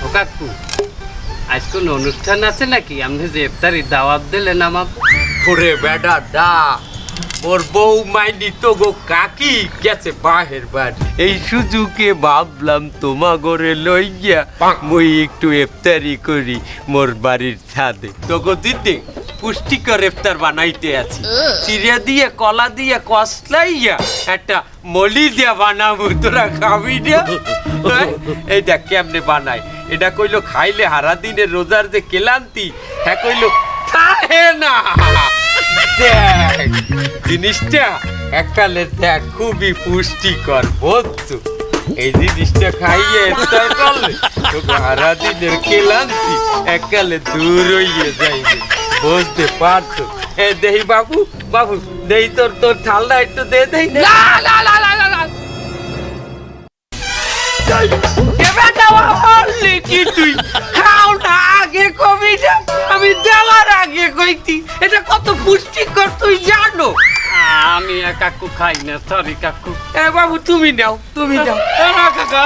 ও কাকু আজ কোন অনুষ্ঠান আছে নাকি? আপনি যে ইফতারি দাওয়াত দিলেন আমাকে। ওরে বেটা দা, মোর বউ মাইনি তো গো কাকি গেছে বাহের বাড়ি। এই সুযোগে ভাবলাম তোমা ঘরে লই গিয়া মই একটু ইফতারি করি মোর বাড়ির ছাদে। তোগো দিতে পুষ্টিকর ইফতার বানাইতে আছি। চিড়ে দিয়ে কলা দিয়ে কষলাইয়া একটা মলি দিয়া বানাবো, তোরা খাবি না? এই দেখ কেমনে বানাই। এটা কইলো খাইলে হারা দিনের রোজার যে ক্লান্তি হ্যাঁ কইলো খায় না। দেখ জিনিসটা এককালে দেখ খুবই পুষ্টিকর বুঝছো। এই জিনিসটা খাইয়ে ইফতার করলে তোকে সারা দিনের ক্লান্তি এককালে দূর হইয়ে যাইবে, বুঝতে পারছো? এ দেহি বাবু, বাবু দেহি তোর ঠান্ডা একটু দে দেই। তুই খাও না আগে কবি না, আমি দেওয়ার আগে কইতি। এটা কত পুষ্টিকর তুই জানো? আমি কাকু খাই না, সরি কাকু। এ বাবু তুমি নাও, তুমি নাও। কাকা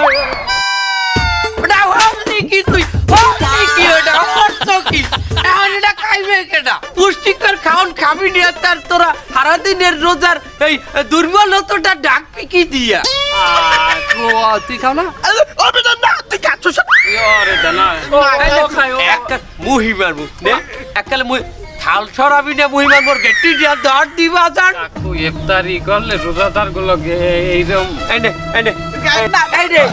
ওটা হলদি কি তুই? হলদি কি ওটা? অর্থ কি? এখন এটা খাইবে কেডা? পুষ্টিকর খাওন খাবি না তার তোরা সারাদিনের রোজার এই দুর্বলতাটা ডাকবি কি দিয়া? তুই খাও না? তুই খাচ্ছ একটা মুহি মারবো এককালে মুহি থাল সরাবি না, মুহি মারবো গেটি দিয়া দর দিবা জান। কাকু ইফতারি করলে রোজাদার গুলো এইরকম এনে এনে এই রে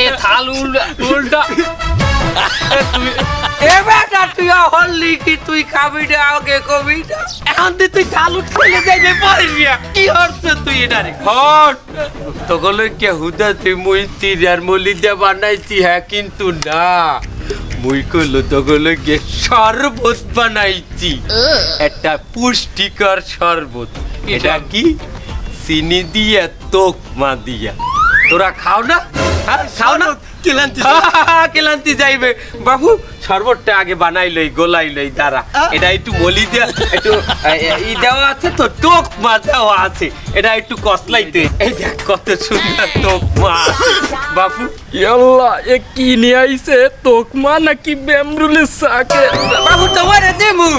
এ থাল উল্টা এ বেটা তুই হললি কি তুই খাবি না আগে কবি না? এখন তুই থাল উঠলে যাইবে পড়িয়া কি হচ্ছে তুই এটা রে? হট তোগুলো কে হুদা তুই মুই তিরার মলি দিয়ে বানাইছি হ্যাঁ, কিন্তু না মুই কইলো তোগুলো কে শরবত বানাইছি, একটা পুষ্টিকর শরবত। এটা কি? চিনি দিয়ে তোকমা দিয়া। তোরা খাও না? খাও না? ক্লান্তি যাইবে বাবু। শরবতটা আগে বানাই লই, গোলাই লই, দাঁড়া। এটা একটু মলি দেয়া, একটু ই দেওয়া আছে তো, তোকমা দেওয়া আছে। এটা একটু কসলাইতে। এই দেখ কত সুন্দর তোকমা আছে বাবু। ইয়াল্লা এ কি নিয়ে আইছে? তোকমা নাকি বেমরুলের সাকে? বাবু তোমারে দেমু।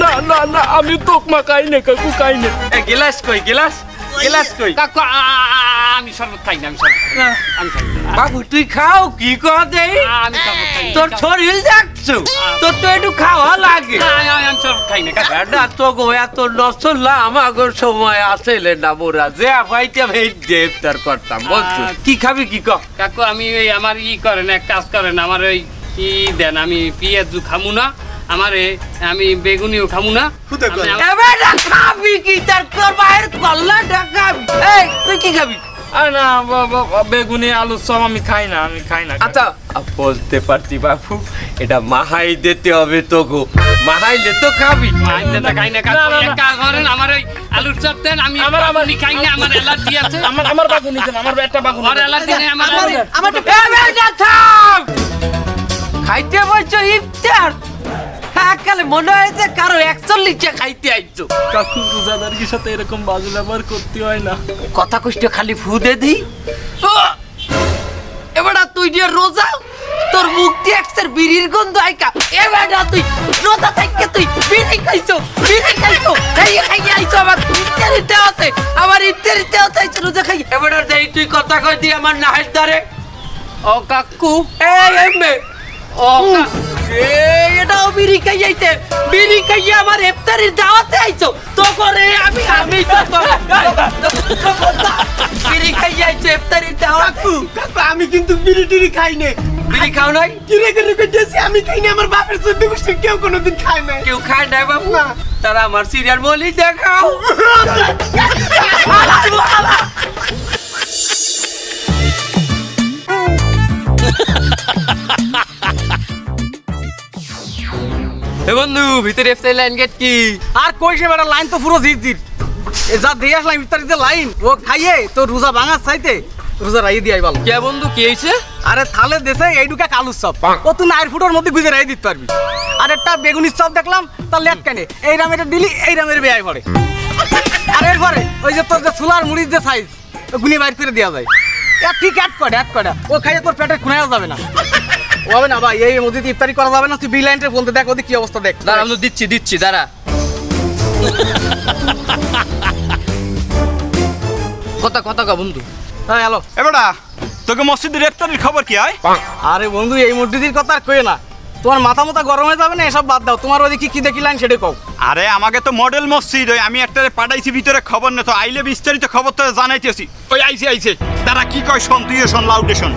না না না আমি তোকমা খাই না কাকু, খাই না। গিলাস কই? গিলাস গিলাস কই? কাকু আমি শরবত খাই না, আমি শরবত খাই না, আমি খাই না। বাবু তুই খাও কি কর দেই? আমি শরবত খাই না। তোর শরীর দেখছো, তোর তো একটু খাওয়া লাগে। আমি শরবত খাই না কাকু। না তো গো এত নসল্লা আমাগো সময় আসলে না, মোরা যে ভাইটা ভাই ইফতার করতাম বলছো। কি খাবি কি কর? কাকু আমি ওই আমার করেন, এক কাজ করেন, আমার ওই দেন, আমি পেঁয়াজু খামু না, আমারে আমি বেগুনিও খামু না। এবার খাবি কি? তার তোর বাইরে কল্লাটা খাবি। এই তুই কি খাবি? না বেগুনি আলু সব আমি খাই না, আমি খাই না। আচ্ছা বলতে পারছি বাবু, এটা মাহাই দিতে হবে তো গো, মাহাইলে তো খাবি। মাইনে তো খাই না কাকু। এক কাজ করেন, আমার ওই আলুর চপ দেন, আমি বেগুনি খাই না, আমার অ্যালার্জি আছে। আমার বাগুনি দেন, আমার একটা বাগুনি। আমার অ্যালার্জি নেই, আমার খাইতে বলছো ইফতার? কালে মনে হয়েছে কারো 41 খাইতে আইছো। কাকু রোজাদারের সাথে এরকম বাজে ব্যবহার করতে হয় না। কথা কষ্ট খালি ফুদে দিই। এবারে তুই যে রোজা, তোর মুখ দিয়ে একসের বিড়ির গন্ধ আইকা। এবারে তুই রোজা থেকে তুই বিড়ি খাইছো, বিড়ি খাইছো, খাইয়ে আইছো আমার ইফতারিতে হতে, আমার ইফতারিতে হতে আইছো রোজা খাই। এবারে দেই তুই কথা কই দি আমার নাহের দ্বারে। ও কাকু, এই এমবে ও এটাও বিড়ি খাইয়াইতে, বিড়ি খাইয়া আমার ইফতারির দাওয়াতে আইছো তো করে। আমি তো বিড়ি খাইয়াইছো ইফতারির দাওয়াত। আমি কিন্তু বিড়ি টিড়ি খাই না। বিড়ি খাও নাই? কিরে কিরে কইতেছি আমি খাই না, আমার বাপের চোদ্দ গোষ্ঠী কেউ কোনোদিন খায় না। কেউ খায় না বাবু? তারা আমার সিরিয়াল বলি দেখাও। বন্ধু ভিতরে ইফতারি লাইন গেট কি? আর কইছে বেটা লাইন তো পুরো জিজির। এ যা দিয়ে আসলাম ইফতারিতে লাইন, ও খাইয়ে তো রোজা ভাঙার চাইতে রোজা রাই দিয়ে আইবাল। কে বন্ধু কি হইছে? আরে থালে দেশে এইটুকা কালুর চপ, ও তুই 9 ফুটের মধ্যে গুজে রাই দিতে পারবি। আর একটা বেগুনির চপ দেখলাম, তার লেট কেনে এই রামের দিলি এই রামের বেয়াই পড়ে। আর এরপরে ওই যে তোর যে চুলার মুড়ির যে সাইজ গুনি বাইর করে দেওয়া যায়। ঠিক এক কটা ও খাইয়ে তোর পেটে খুনাও যাবে না ও হবে না ভাই এই মসজিদে ইফতারি করা যাবে না তুই বিল বলতে দেখ ওদের কি অবস্থা দেখ দাঁড়া আমি দিচ্ছি দাঁড়া কথা কা বন্ধু হ্যাঁ হ্যালো এবারে তোকে মসজিদের ইফতারির খবর কি হয়? আরে বন্ধু এই মসজিদের কথা আর কই না তোমার মাথা গরম হয়ে যাবে না এসব বাদ দাও তোমার ওদিকে কি দেখিলেন সেটা কও আরে আমাকে তো মডেল মসজিদ ওই আমি একটা পাঠাইছি ভিতরে খবর না তো আইলে বিস্তারিত খবর তো জানাইতেছি ওই আইছে তারা কি কয় শোন তুইও শোন লাউডে শোন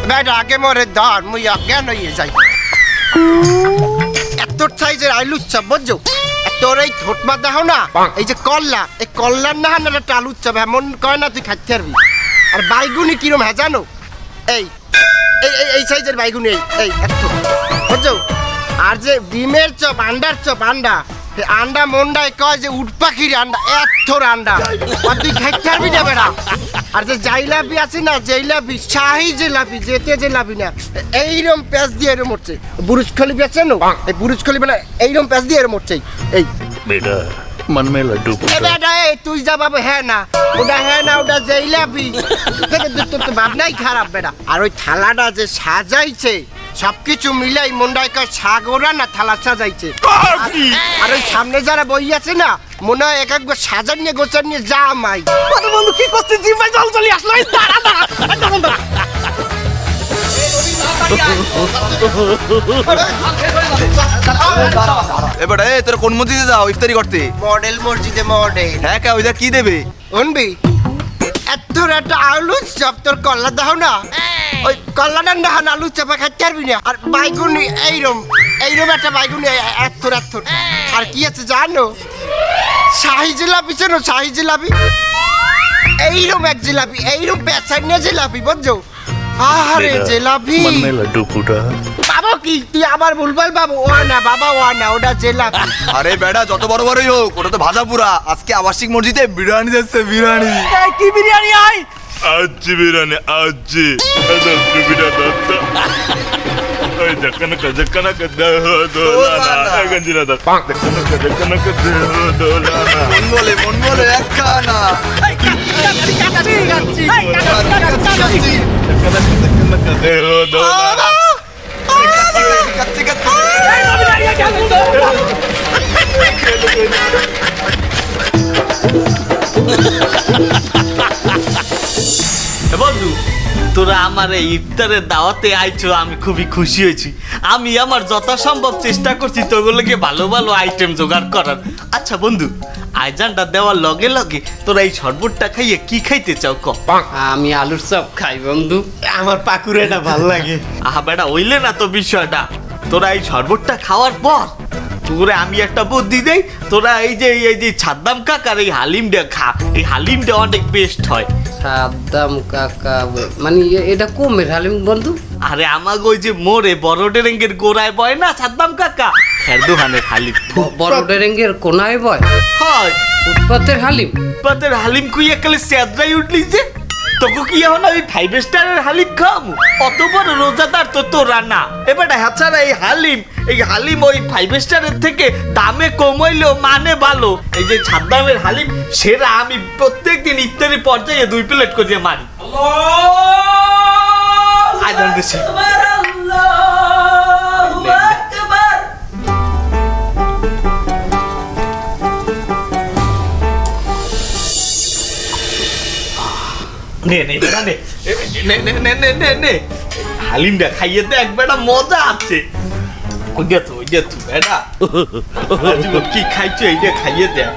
বেটা আগে মরে ধর মুই অজ্ঞান হয়ে যাই এত সাইজের আলুর চাপ বুঝছো তোর এই ঠোঁটমা দেখো না এই যে কল্লা এই কল্লার না হান একটা আলুর চাপ এমন কয় না তুই খাইতে পারবি আর বাইগুনি কিরম হ্যাঁ জানো এই এই সাইজের বাইগুনি এই এত বুঝছো আর যে ডিমের চপ আন্ডার চপ আন্ডা আন্ডা মন্ডায় কয় যে উট পাখির আন্ডা এত আন্ডা আর তুই খাইতে পারবি না বেটা আর যে জাইলাপি আছে না জাইলাপি শাহি জিলাপি যেতে জিলাপি না এইরকম প্যাঁচ দিয়ে এরম উঠছে বুরুজ খলিফা আছে না এই বুরুজ খলিফা না এইরকম প্যাঁচ দিয়ে এরম উঠছে এই बेटा मन में लड्डू এ বেটা এই তুই যা বাবা হ্যাঁ না ওটা জাইলাপি থেকে তোর তো ভাবনাই খারাপ বেটা আর ওই থালাটা যে সাজাইছে সবকিছু মিলাই মন্ডায় কয় সাগরা না থালা সাজাইছে আর ওই সামনে যারা বই আছে না মনে হয় এক একবার সাজান নিয়ে গোচার নিয়ে যা মাই আরে বন্ধু কি করছিস জিম ভাই জল চলে আসলো এই দাঁড়া এবারে তোর কোন মসজিদে যাও ইফতারি করতে? মডেল মসজিদে মডেল হ্যাঁ কে ওইটা কি দেবে? শুনবি এত একটা আলু চপ তোর কল্লা দাও না ওই কল্লাটা না আলু চাপা খাইতে পারবি না আর বাইগুনি এইরম একটা বাইগুনি এত আর কি আছে জানো শাহি জিলাপি চেনো শাহি জিলাপি এইরম এক জিলাপি এইরম পেঁচাইনে জিলাপি বুঝছো আরে জিলাপি मन में लड्डू फूटा বাবা কি তুই আবার ভুলভাল বাবু ও না বাবা ও না ওটা জিলাপি আরে বেটা যত বড় বড়ই হোক ওটা তো ভাজা পুরা। আজকে আবাসিক মসজিদে বিরিয়ানি দিচ্ছে বিরিয়ানি। এই কি বিরিয়ানি আই आज बिरयानी आज बिरा दत्ता ओए जक्कन का दोलाना गंजिरा दत्ता जक्कन का दोलाना মন বলে একখানা কাচ্চি जक्कन का दोलाना কাচ্চি কাচ্চি বন্ধু তোরা আমার এই ইফতারের দাওয়াতে আইছো আমি খুবই খুশি হয়েছি আমি আমার যথাসম্ভব চেষ্টা করছি তোগুলোকে ভালো ভালো আইটেম জোগাড় করার আচ্ছা বন্ধু আয়োজনটা দেওয়ার লগে লগে তোরা এই শরবতটা খাইয়ে কি খাইতে চাও ক আমি আলুর চপ খাই বন্ধু আমার পাকুড়েটা ভাল লাগে আহা বেটা ওইলে না তো বিষয়টা তোরা এই শরবতটা খাওয়ার পর তোরে আমি একটা বুদ্ধি দেই তোরা এই যে ছাদ্দাম কাকার এই হালিমটা খা এই হালিমটা অনেক বেস্ট হয় সাদ্দাম কাকা মানে এটা কমের হালিম বন্ধু আরে আমাকে ওই যে মোড়ে বড় ডেরেঙ্গের গোড়ায় বয় না সাদ্দাম কাকা এর দোকানের হালিম বড় ডেরেঙ্গের কোনায় বয় হয় ফুটপাতের হালিম পাতের হালিম কুই একালে স্যাদরাই উঠলি যে তোকে কি এখন আমি 5 স্টারের হালিম খাওয়াবো অত বড় রোজাদার তো তোরা না এবারে হাছাড়া এই হালিম ওই 5 স্টারের থেকে দামে কম হইলেও মানে ভালো এই যে ছাদ্দামের হালিম সেরা আমি প্রত্যেকদিন ইফতারি পর্যায়ে 2 প্লেট করে মারি আজান দিছে নে হালিমটা খাইয়ে দেখ বেটা মজা আছে ওইটা তো বেটা কি খাইছো এইটা খাইয়ে দেখ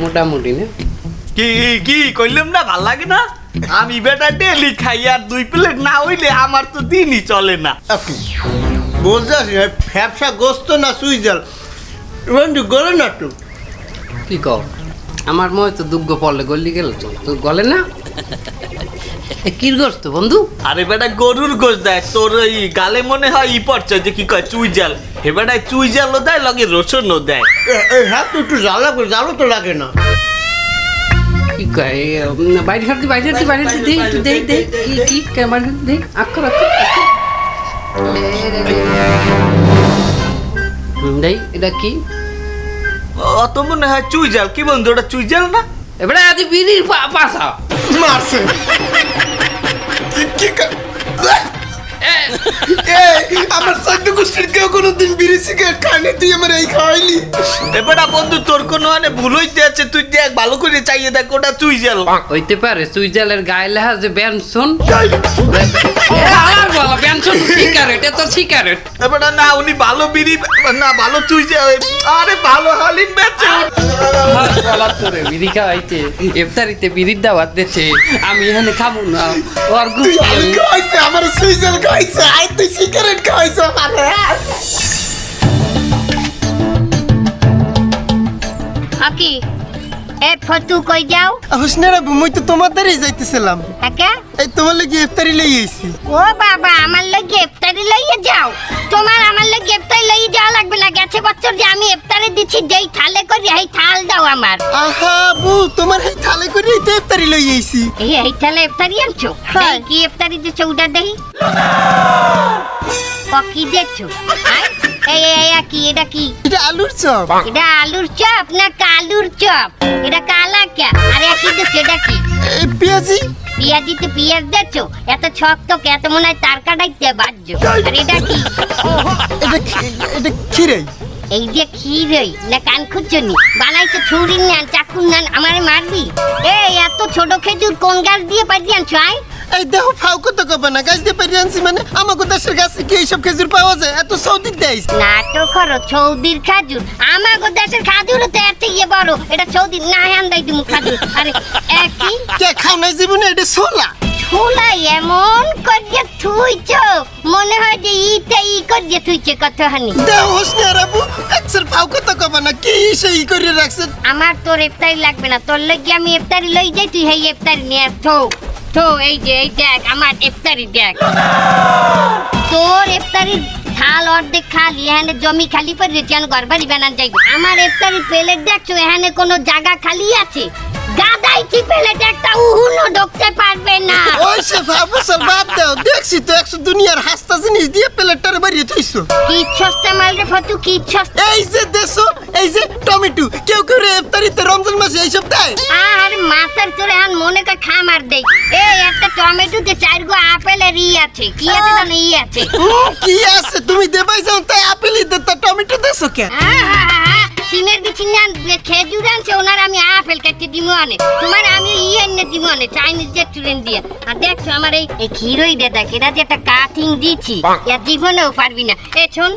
মোটামুটি না কি কইলাম না ভাল লাগে না আমি বেটা ডেলি খাই আর 2 প্লেট না হইলে আমার তো দিনই চলে না বুঝছিস ফ্যাপসা গোস্ত না সুইজাল বন্ধু গলে না তো কি কও আমার মনে তো দুগ্গ পড়লে গলি গেল তো গলে না কি গোস্ত বন্ধু আরে বেটা গরুর গোস্ত দেয় তোর ওই গালে মনে হয় ই পড়ছে যে কি কয় চুইজাল হে বেটা চুইজালও দেয় লগে রসুনও দেয় হ্যাঁ তো একটু জ্বালো তো লাগে না কি কয় বাইরে দে একটু দে কি ক্যামেরা দে আক্কর দেই এটা কি অত মনে হয় চুইজাল। কি বন্ধু ওটা চুইজাল না? এবারে আদি বিড়ির পাশা মারছে আমার সদ্য গোষ্ঠীর কেউ কোনোদিন বিড়ি সিগারেট খায়নি, তুই আমার এই খাওয়াইলি। এবারে বন্ধু তোর কোনো মানে ভুল হইতে আছে, তুই দেখ ভালো করে চাইয়ে দেখ ওটা চুইজাল। হইতে পারে সুইজালের গায়ে লেখা যে বেনসন আর বলা বেনসন সিগারেট এত সিগারেট এবারে না উনি ভালো বিড়ি না ভালো চুইজাল, আরে ভালো হালিম বেচে। বলা তোরে বিড়ি খাওয়াইতে ইফতারিতে বিড়ির দাওয়াত দিচ্ছে, আমি এখানে খাবো না ওর তুই আমি খাইছে আমার সুইজাল খাইছে, আই তুই সিগারেট খাইছে মানে। আকি এ ফটু কই যাও? হোসনারা মুই তো তোমার দ্বারাই যাইতেছিলাম, একা এই তোমার লাগি ইফতারি লই আইছি। ও বাবা আমার লাগি ইফতারি লইয়ে যাও? তোমার আমার লাগি ইফতারি লইয়ে যাওয়া লাগবে না, গেছে বছর যে আমি ইফতারি দিছি যেই থালে করে এই থাল দাও আমার। আহা বউ তোমার এই থালে করে তো ইফতারি লই আইছি। এই থালে ইফতারি আনছো? এই কি ইফতারি দিছো ওটা দেই? কি দেখছো? এই এই কি এটা কি? এটা আলুর চপ। এটা আলুর চপ না কালুর চপ? এটা কালা কে? আরে কি দেখছো এটা কি? পেঁয়াজি। পেঁয়াজি তো পেঁয়াজ দেখছো, এত শক্ত এত মনে হয় তার কাটাইতে বাজছো। আর এটা কি? এটা খিরাই। এই যে ক্ষীরই না কান খুঁজছনি বানাইছো ছুরি নেন চাকু নেন আমারে মারবি? এই এত ছোট খেজুর কোন গাছ দিয়ে পাইছি আনছো? এই দেখো ফাউ কত কবে না গাছ দিয়ে পারি আনছি মানে আমাকে দেশের গাছে কি এইসব খেজুর পাওয়া যায়? এত সৌদি দেয় নাটক করো, সৌদির খাজুর আমাগো দেশের খাজুর তো এত ইয়ে বড়, এটা সৌদি না আন্দাই দিমু খাজুর। আরে একই কে খাও নাই জীবনে এটা ছোলা। ছোলা এমন করিয়ে থুইছো মনে হয় যে ইতে ই করিয়ে থুইছে কতখানি। দেও হোসনারা বু একসের ফাউ কত কবে না কি সেই করে রাখছে। আমার তোর ইফতারি লাগবে না, তোর লাগি আমি ইফতারি লই যাই, তুই এই ইফতারি নিয়ে থো তো এই যে এই দেখ আমার ইফতারি দেখ। তোর ইফতারি থাল অর্ধেক খালি, এখানে জমি খালি পড়ে যেন ঘর বাড়ি বানান যাইব। আমার ইফতারি প্লেট দেখছো এখানে কোনো জায়গা খালি আছে? গাদাই কি প্লেট একটা উহুনো ঢুকতে পারবে না। ওই সে ফাবুসাল বাদ দাও, দেখছি তো 100 দুনিয়ার হাসতা জিনিস দিয়ে প্লেটটার বাড়িয়ে থইছো। কি সস্তা মাল রে ফটু, কি সস্তা? এই যে দেশো এই যে টমেটো কেউ কেউ ইফতারিতে রমজান মাসে এইসব দেয়। আর মাথার তোরে আন মনে কা খামার দেই। এই একটা টমেটোতে 4 গো আপেলের ই আছে, কি আছে জানো? ই আছে কি আছে? তুমি দেবাই যাও তাই আপেলই দে, তা টমেটো দেছো কে? সিনের বিছিনান খেজুর আনছে ওনার আমি আপেল কেটে দিমু আনে, তোমার আমি ই এনে দিমু আনে চাইনিজ রেস্টুরেন্ট দিয়ে। আর দেখছো আমার এই ক্ষীরই দে দেখ, এটা যে একটা কাটিং দিছি ইয়া জীবনেও পারবি না। এ শোন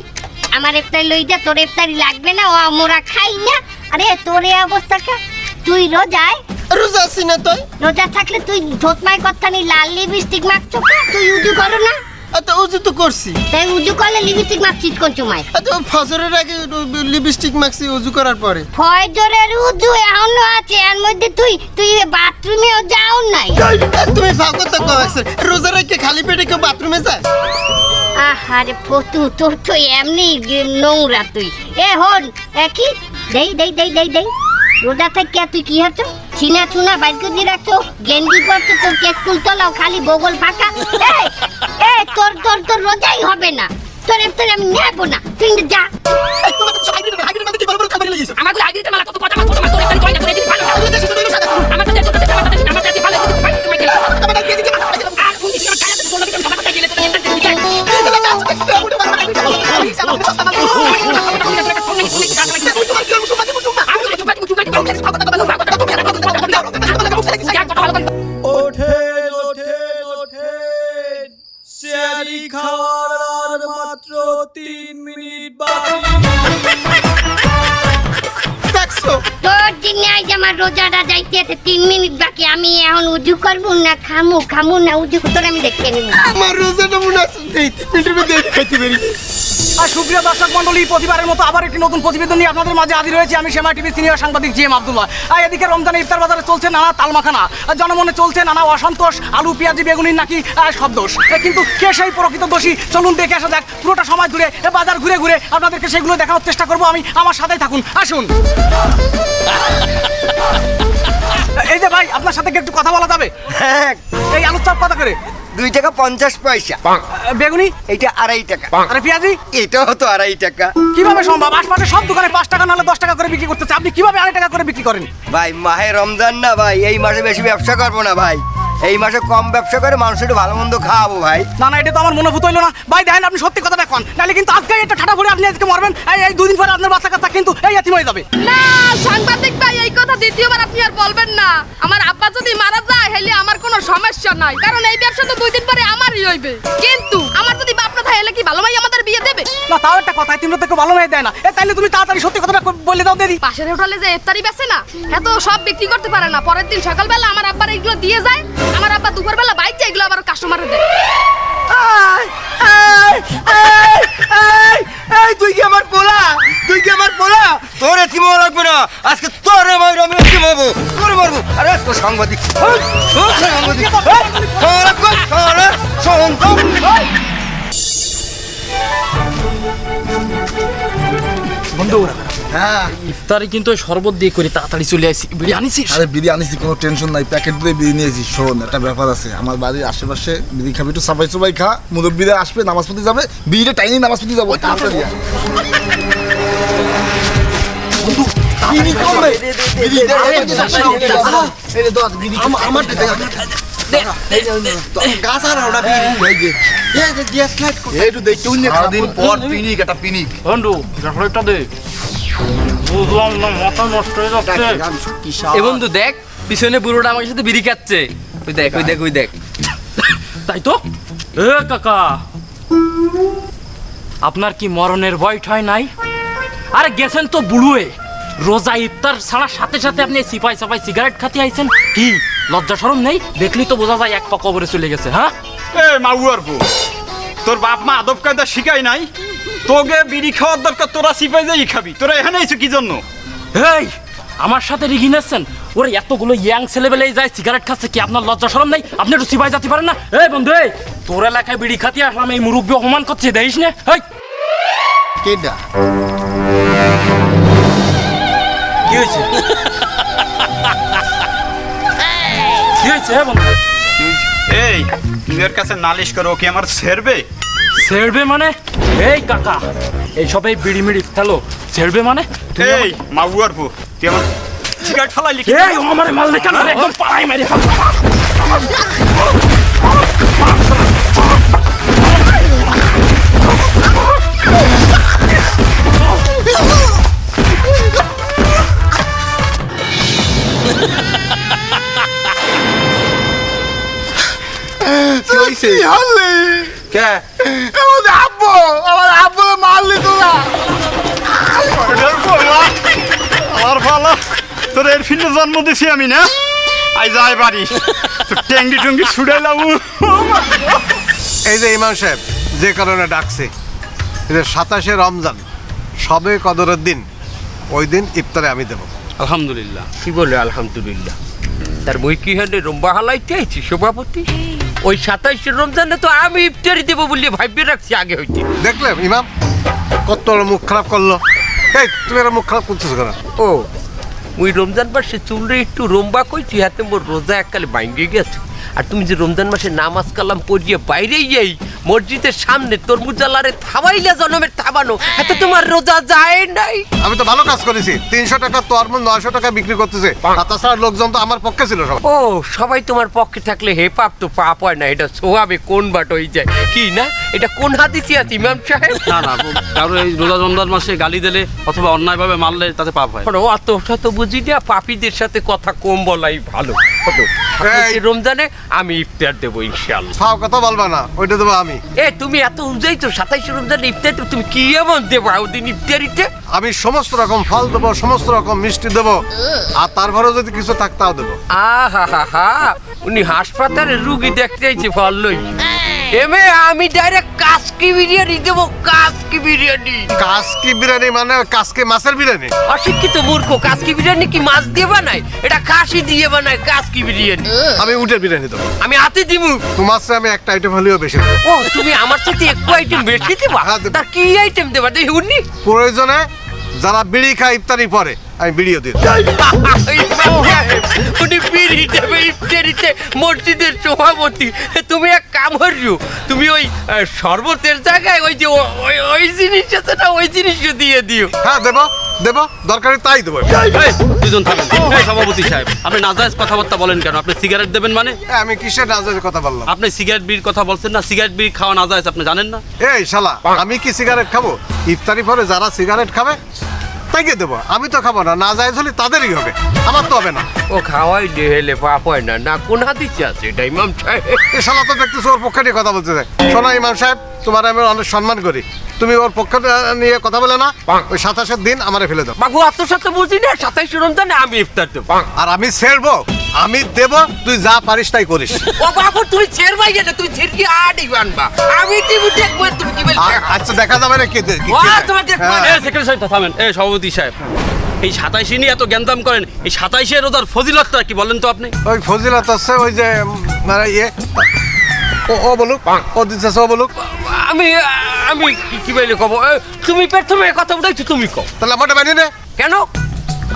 আমার ইফতারি লই যা, তোর ইফতারি লাগবে না, ও মোরা খাই না। আরে তোর এই অবস্থাটা, তুই রোজায়? রোজা আছি না তুই? রোজা থাকলে তুই ঠোঁটমাই কথা নি লাল লিপস্টিক মাখছো কা? তুই উজু করো না? তো উজু তো করছি। তাই উজু করলে লিপস্টিক মাখছিস কোন সময়? তো ফজরের আগে লিপস্টিক মাখছি উজু করার পরে। ফজরের উজু এখনো আছে, এর মধ্যে তুই বাথরুমেও যাও নাই? তুমি ফাও কথা কও একসের, রোজা রেখে খালি পেটে কেউ বাথরুমে যায়? আহারে ফটু তোর তো এমনি নোংরা তুই। এ হন কি দেই দেই দেই দেই দেই রোজা থেকে তুই কি হচ্ছ? ছিনা চুনা বাইর করে রাখছো, গেন্ডি করছো, তোর কেক তুলতলাও খালি বগল ফাঁকা। এই তোর তোর তোর রোজাই হবে না, তোর এফতার আমি নেবো না, তুই যা। তোমার তো আইডির মধ্যে কি বড় বড় খাবার লাগিয়েছো? আমার তো আইডিতে মালা কত কথা কত তোর এখানে কই না তোর এদিকে ভালো আমার তো দেখো আমার তো ভালো আমার আর কোন দিকে খায়া তো বলবি কেন খাবার গেলে তো ওঠেন ওঠেন ওঠেন, সিয়ারি খাওয়ার আর মাত্র 3 মিনিট বাকি। দেখছো তোর দিনে আজ আমার রোজাটা যাইতে 3 মিনিট বাকি, আমি এখন উজু করবো না খামু না উজু তোর আমি দেখে নিব। আমার রোজাটা মনে আছে এই 3 মিনিটের মধ্যে খাইতে পারি। আর সুপ্রিয় দর্শক মণ্ডলী, প্রতিবারের মতো আবার একটি নতুন প্রতিবেদন নিয়ে আপনাদের মাঝে হাজির হয়েছে আমি সেমা টিভি সিনিয়র সাংবাদিক জিএম আব্দুল্লাহ। আর এদিকে রমজানে ইফতার বাজারে চলছে নানা তালমাখানা, জনমনে চলছে নানা অসন্তোষ, আলু পেঁয়াজি বেগুনির নাকি সব দোষ। কিন্তু কে সেই প্রকৃত দোষী চলুন দেখে আসা যাক। পুরোটা সময় ধরে বাজার ঘুরে ঘুরে আপনাদেরকে সেগুলো দেখানোর চেষ্টা করবো আমি, আমার সাথেই থাকুন, আসুন। এই যে ভাই, আপনার সাথে কি একটু কথা বলা যাবে? এই আলুর চপ কত করে? 2 টাকা 50 পয়সা। বেগুনি এইটা 2.5 টাকা। আরে পেঁয়াজি এটাও তো 2.5 টাকা। কিভাবে সম্ভব? আশপাশে সব দোকানে 5 টাকা নাহলে 10 টাকা করে বিক্রি করতেছে, আপনি কিভাবে 2.5 টাকা করে বিক্রি করেন? ভাই মাহে রমজান না ভাই, এই মাসে বেশি ব্যবসা করবো না ভাই, এই মাসে কম ব্যবসা করে মানুষের একটু ভালো মন্দ খাওয়াবো ভাই। না না, এটা তো আমার মনোভূত হইলো না ভাই। দেখেন আপনি সত্যি কথা দেখুন, নাহলে কিন্তু আজকে এটা ঠাটা ভরে আপনি আজকে মরবেন, এই 2 দিন পরে আপনার বাচ্চা কাচ্চা কিন্তু এই এতিম হয়ে যাবে। না সাংবাদিক ভাই, এই কথা দ্বিতীয়বার আপনি আর বলবেন না। আমার আব্বা যদি মারা যায় তাহলে আমার কোনো সমস্যা নাই, কারণ এই ব্যবসা তো 2 দিন পরে আমারই হইবে। কিন্তু আমার যদি বাপ না থাকে কি ভালো ভাই আমাদের বিয়ে দেবে? না তাও একটা কথা, তিনটা থেকে ভালো মেয়ে দেয় না। তাইলে তুমি তাড়াতাড়ি সত্যি কথাটা বলে দাও দিদি। পাশের হোটেলে যে ইফতারি বেচে না, এত সব বিক্রি করতে পারে না। পরের দিন সকালবেলা আমার আব্বার এগুলো দিয়ে যায়, আমার আব্বা দুপুরবেলা বাইরে এগুলো আবার কাস্টমারে দেয়। তুই কি আমার পোলা? তুই কি আমার পোলা? তোর এতিম হওয়া লাগবে না, আজকে তোর আমি এতিম হবো, তোর মারবো। আরে তোর সাংবাদিক বন্ধু হ্যাঁ ইফতারি কিন্তু ওই শরবত দিয়ে করে তাড়াতাড়ি চলে আসি। বিড়ি আনিছিস? আরে বিড়ি আনিছি, কোনো টেনশন নাই, প্যাকেট দিয়ে বিড়ি নিয়েছি। শোন একটা ব্যাপার আছে, আমার বাড়ির আশেপাশে বিড়ি খাবি, একটু সাফাই সবাই খা, মুরব্বীরা আসবে, নামাজ পড়তে যাবে, বিড়িটা টাইনি নামাজ পড়তে যাবো। তাড়াতাড়ি আয়। বন্ধু বিড়ি কম রে, বিড়ি দে, এই রে দশ বিড়ি আমার দে, গাছ আর ওটা বিড়ি এই যে গ্যাস লাইট কো এই তো দেখতে উনি সারাদিন পর পিনিক একটা পিনিক। বন্ধু একটা দে, বুঝলাম না, মাথা নষ্ট হয়ে যাচ্ছে। এ বন্ধু দেখ, পিছনে বুড়োটা আমার সাথে বিড়ি খাচ্ছে। ওই দেখ ওই দেখ ওই দেখ। তাই তো? এ কাকা, আপনার কি মরণের ভয় ঠয় নাই? আরে গেছেন তো বুড়ুয়ে, রোজা ইফতার ছাড়ার সাথে সাথে আপনি সিপাই সাপাই সিগারেট খাতে আইছেন, কি লজ্জা শরম নেই? দেখলি তো বোঝা যায় এক পা কবরে চলে গেছে। হ্যাঁ এ মাউয়ার বউ, তোর বাপ মা আদব কায়দা শিখাই নাই? তোকে বিড়ি খাওয়ার দরকার, তোরা সিপাই যাই খাবি। তোরা এখানে আইছো কি জন্য? এই আমার সাথে রিগি নেছেন? ওরা এতগুলো ইয়াং ছেলেবেলে যায় সিগারেট খাচ্ছে, কি আপনার লজ্জা শরম নেই? আপনি একটু সিপাই যেতে পারেন না? এই বন্ধু, এই তোর এলাকায় বিড়ি খাতে আসলাম, এই মুরব্বী অপমান করছে, দেখিস না? এই কেডা কি হয়েছে? কি হয়েছে বন্ধু? এই তুই এর কাছে নালিশ করো, কি আমার ছেড়বে? ছেড়বে মানে? এই কাকা, এই সবাই বিড়ি মিড়ি ফেলো, ছেড়বে মানে? এই মাউয়ার বউ, তুই আমার সিগারেট ফালাইলি? এই আমারে মাল দেখে না, একদম পাড়াই মেরে ফেল। কি হইছে? কে আমার আব্বু মারলি তোরা। আমার ভালো, তোর এর ফিল্ডে জন্ম দিছি আমি না? আই যাই বাড়ি, তোর ট্যাঙ্গি টুঙ্গি ছুড়াইলাম। এই যে ইমাম সাহেব যে কারণে ডাকছে, 27শে রমজান, সবে কদরের দিন, ওই দিন ইফতারে আমি দেবো। আলহামদুলিল্লাহ। কি বলে আলহামদুলিল্লাহ? তার বই কি হান্ডে রম্বা হালাইতে আইছি সভাপতি? ওই 27শে রমজানে তো আমি ইফতারি দেবো বলে ভাবিয়ে রাখছি আগে হইতে। দেখলে ইমাম কত বড় মুখ খারাপ করলো। এই তুমি এরা মুখ খারাপ করতেছো কেন? ও ওই রমজান মাসে চুলরে একটু রম্বা কইছি, হাতে মোর রোজা এককালে বাইঙ্গে গেছে। আর তুমি যে রমজান মাসে নামাজ কালাম পড়িয়ে বাইরেই যাই মসজিদের সামনে তরমুজ আলারে থাবাইলা জনমের থাবানো, এত তোমার রোজা যায় নাই? আমি তো ভালো কাজ করেছি। 300 টাকা তরমুজ 900 টাকা বিক্রি করতেছে। তাছাড়া লোকজন তো আমার পক্ষে ছিল সব। ও সবাই তোমার পক্ষে থাকলে হে পাপ তো পাপ হয় না, এটা সোয়াবে কোন বাট হয়ে যায় কি না? এটা কোন হাদিসে আছে ইমাম সাহেব? না না, কারণ এই রোজা রমজান মাসে গালি দিলে অথবা অন্যায়ভাবে মারলে তাতে পাপ হয়। ও অত শত বুঝি না, পাপীদের সাথে কথা কম বলাই ভালো। এই রমজানে আমি ইফতার দেবো ইনশাআল্লাহ। ফাও কথা বলবা না, ওইটা দেবো আমি। এ তুমি এত উজাই তো 27শে রমজানে ইফতার দেবো, তুমি কি এমন দেবা ওদিন ইফতারিতে? আমি সমস্ত রকম ফল দেবো, সমস্ত রকম মিষ্টি দেবো, আর তারপরেও যদি কিছু থাকে তাও দেবো। আহা হা হা, উনি হাসপাতালে রুগী দেখতে আইছে ফল লই। এমে আমি ডাইরেক্ট কাসকি বিরিয়ানি দেবো, কাসকি বিরিয়ানি। কাসকি বিরিয়ানি মানে কাসকি মাছের বিরিয়ানি? অশিক্ষিত মূর্খ, কাসকি বিরিয়ানি কি মাছ দিয়ে বানায়? এটা খাসি দিয়ে বানায় কাসকি বিরিয়ানি। আমি উটের বিরিয়ানি দেবো। আমি হাতে দিব। তোমার চেয়ে আমি একটা আইটেম হলেও বেশি দেবো। ও তুমি আমার সাথে একটু আইটেম বেশি দেবা? হ্যাঁ, দেব। তার কি আইটেম দেবা দেখি উনি? প্রয়োজনে যারা বিড়ি খায় ইফতারি পরে আমি বিড়িও দিই উনি বিড়ি দেবে ইফতারিতে মসজিদের সভাপতি। তুমি এক কাম করিও, তুমি ওই শরবতের জায়গায় ওই যে ওই জিনিস আছে না, ওই জিনিসও দিয়ে দিও। হ্যাঁ দেবো দেবো, দরকারি তাই দেবো। দুজন থাকেন। এই সভাপতি সাহেব, আপনি নাজায়েজ কথাবার্তা বলেন কেন? আপনি সিগারেট দেবেন মানে? আমি কিসের নাজের কথা বললাম? আপনি সিগারেট বিড়ির কথা বলছেন না? সিগারেট বিড়ি খাওয়া নাজায়েজ, আপনি জানেন না? এই শালা, আমি কি সিগারেট খাবো? ইফতারি পরে যারা সিগারেট খাবে তাইকে দেবো, আমি তো খাবো না। না যায় হলে তাদেরই হবে, আমার তো হবে না। ও খাওয়াই হেলে পাপ হয় না, না কোন হাতিচ্ছে আছে এটা ইমাম সাহেব? এই শালা তো দেখতেছো ওর পক্ষে নিয়ে কথা বলতে যায়। শোনো ইমাম সাহেব, তোমার আমি অনেক সম্মান করি, তুমি ওর পক্ষে নিয়ে কথা বলে না। ওই 27 দিন আমারে ফেলে দাও। বাবু আপনার সাথে বুঝি না, 27 রমজানে আমি ইফতার দেবো। আর আমি ছেড়বো, আমি দেবো, তুই যা পারিস তাই করিস। ও বাবু তুমি ছেড় ভাই না, তুমি ছেড়কি আডি বানবা, আমি টিভি দেখবো, তুমি কি বলছো? আচ্ছা দেখা যাবে না কে ও তোমার দেখবো। এই সেক্রেটারি সাহেব থামেন। এই সভাপতি সাহেব, এই 27 নিয়ে এত জ্ঞানদাম করেন, এই 27 রোজার ফজিলতটা কি বলেন তো আপনি? ওই ফজিলত আছে, ওই যে মানে ইয়ে, ও বলুক, ও দিচ্ছে ও বলুক। আমি আমি কি বলে কব? তুমি প্রথমে কথা উঠাইছো, তুমি কও। তাহলে আমারটা বানিয়ে নে। কেন?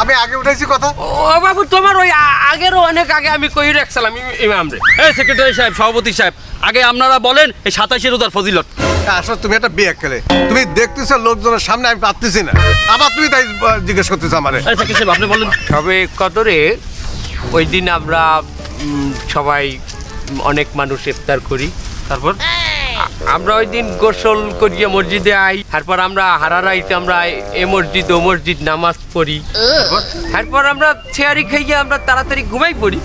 আমি আগে উঠাইছি কথা। ও বাবু তোমার ওই আগেরও অনেক আগে আমি কই রাখছিলাম ইমাম রে। এই সেক্রেটারি সাহেব, সভাপতি সাহেব, আগে আপনারা বলেন এই 27 রোজার ফজিলত। আসলে তুমি একটা বিয়ে খেলে, তুমি দেখতেছো লোকজনের সামনে, আমি পারতেছি না, আবার তুমি তাই জিজ্ঞেস করতেছো আমারে। এই সেক্রেটারি সাহেব আপনি বলেন। সবে কদরে ওই দিন আমরা সবাই অনেক মানুষ ইফতার করি। তারপর আমরা ওই দিন গোসল করিয়ে মসজিদে আই, তারপর আমরা হারারাইতে আমরা এ মসজিদ ও মসজিদ নামাজ পড়ি, তারপর আমরা ছেয়ারি খাইয়ে আমরা তাড়াতাড়ি ঘুমাই পড়ি।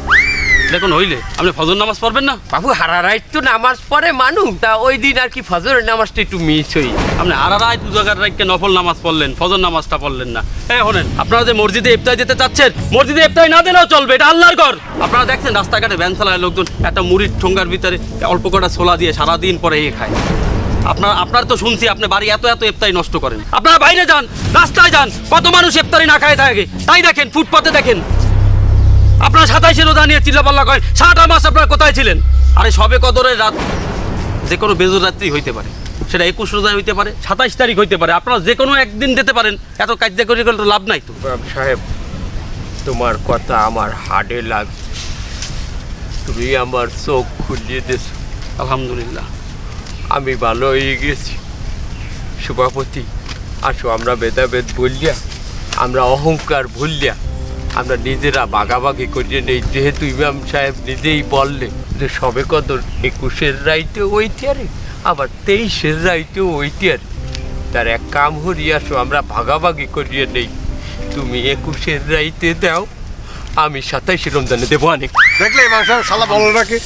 দেখুন হইলে আপনি ফজর নামাজ পড়বেন না? বাবু হারারাইত তো নামাজ পড়ে মানুষ, তা ওই দিন আর কি ফজরের নামাজটা একটু মিস হই। আপনি আরারায় পূজাকার রাইকে নফল নামাজ পড়লেন, ফজর নামাজটা পড়লেন না। এই শোনেন, আপনারা যে মসজিদে ইফতার দিতে চাচ্ছেন, মসজিদে ইফতার না দিলেও চলবে, এটা আল্লাহর ঘর। আপনারা দেখছেন রাস্তাঘাটে ভ্যান চালায় লোকজন একটা মুড়ির ঠোঙ্গার ভিতরে অল্প কটা ছোলা দিয়ে সারাদিন পরে এ খায়। আপনার তো শুনছি আপনি বাড়ি এত ইফতারি নষ্ট করেন। আপনারা বাইরে যান, রাস্তায় যান, কত মানুষ ইফতারি না খায় থাকে, তাই দেখেন, ফুটপাতে দেখেন। আপনারা 27 রোজা নিয়ে চিল্লাপাল্লা করেন, 7 মাস আপনারা কোথায় ছিলেন? আরে সবে কদরের রাত যে কোনো বেজর রাত্রি হইতে পারে, সেটা 21 রোজা হইতে পারে, 27 তারিখ হইতে পারে, আপনারা যে কোনো একদিন দিতে পারেন। এত কাজে করে গেলে তো লাভ নাই তো। সাহেব, তোমার কথা আমার হাড়ে লাগ, তুমি আমার চোখ খুলিয়ে দিয়েছ। আলহামদুলিল্লাহ, আমি ভালো হয়ে গেছি। সভাপতি, আসো আমরা ভেদাভেদ ভুলিয়া, আমরা অহংকার ভুলিয়া, আমরা নিজেরা ভাগাভাগি করিয়ে নেই। যেহেতু ইমাম সাহেব নিজেই বললে যে সবে কদর 21-এর রাইতে ওইটিয়ারে, আবার 23-এর রাইতে ওইটিয়ারে, তার এক কাম হরিয়ে আসো আমরা ভাগাভাগি করিয়ে নেই। তুমি 21-এর রাইতে দাও, আমি 27 রমজানে দেবো অনেক। দেখলে ইমাম সাহেব শালা বলো নাকি?